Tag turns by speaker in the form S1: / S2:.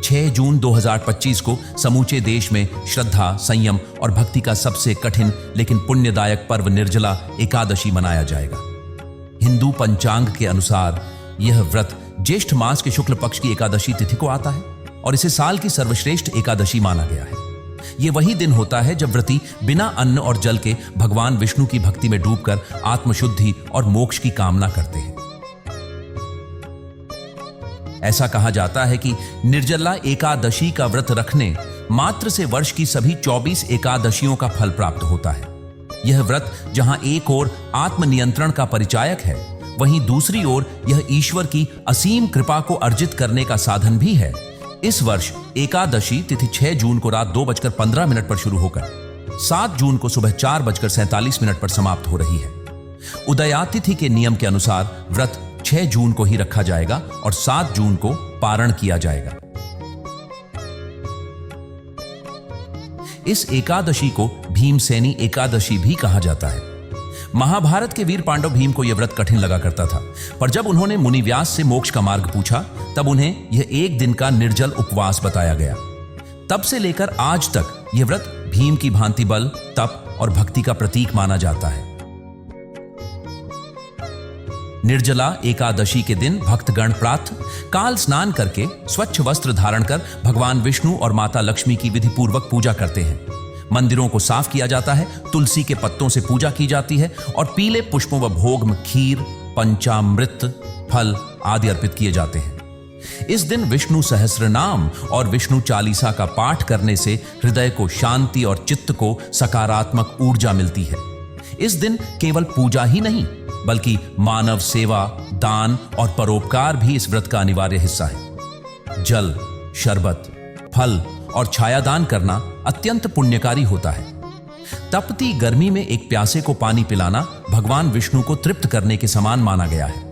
S1: 6 जून 2025 को समूचे देश में श्रद्धा, संयम और भक्ति का सबसे कठिन लेकिन पुण्यदायक पर्व निर्जला एकादशी मनाया जाएगा। हिंदू पंचांग के अनुसार यह व्रत ज्येष्ठ मास के शुक्ल पक्ष की एकादशी तिथि को आता है और इसे साल की सर्वश्रेष्ठ एकादशी माना गया है। यह वही दिन होता है जब व्रती बिना अन्न और जल के भगवान विष्णु की भक्ति में डूबकर आत्मशुद्धि और मोक्ष की कामना करते हैं। ऐसा कहा जाता है कि निर्जला एकादशी का व्रत रखने मात्र से वर्ष की सभी 24 एकादशियों का फल प्राप्त होता है। यह व्रत जहां एक ओर आत्मनियंत्रण का परिचायक है, वहीं दूसरी ओर यह ईश्वर की असीम कृपा को अर्जित करने का साधन भी है। इस वर्ष एकादशी तिथि 6 जून को रात 2:15 पर शुरू होकर 7 जून को सुबह 4:47 पर समाप्त हो रही है। उदयातिथि के नियम के अनुसार व्रत 6 जून को ही रखा जाएगा और 7 जून को पारण किया जाएगा। इस एकादशी को भीमसेनी एकादशी भी कहा जाता है। महाभारत के वीर पांडव भीम को यह व्रत कठिन लगा करता था, पर जब उन्होंने मुनि व्यास से मोक्ष का मार्ग पूछा तब उन्हें यह एक दिन का निर्जल उपवास बताया गया। तब से लेकर आज तक यह व्रत भीम की भांति बल, तप और भक्ति का प्रतीक माना जाता है। निर्जला एकादशी के दिन भक्तगण प्रातः काल स्नान करके स्वच्छ वस्त्र धारण कर भगवान विष्णु और माता लक्ष्मी की विधि पूर्वक पूजा करते हैं। मंदिरों को साफ किया जाता है, तुलसी के पत्तों से पूजा की जाती है और पीले पुष्पों व भोग में खीर, पंचामृत, फल आदि अर्पित किए जाते हैं। इस दिन विष्णु सहस्रनाम और विष्णु चालीसा का पाठ करने से हृदय को शांति और चित्त को सकारात्मक ऊर्जा मिलती है। इस दिन केवल पूजा ही नहीं बल्कि मानव सेवा, दान और परोपकार भी इस व्रत का अनिवार्य हिस्सा है। जल, शरबत, फल और छायादान करना अत्यंत पुण्यकारी होता है। तपती गर्मी में एक प्यासे को पानी पिलाना भगवान विष्णु को तृप्त करने के समान माना गया है।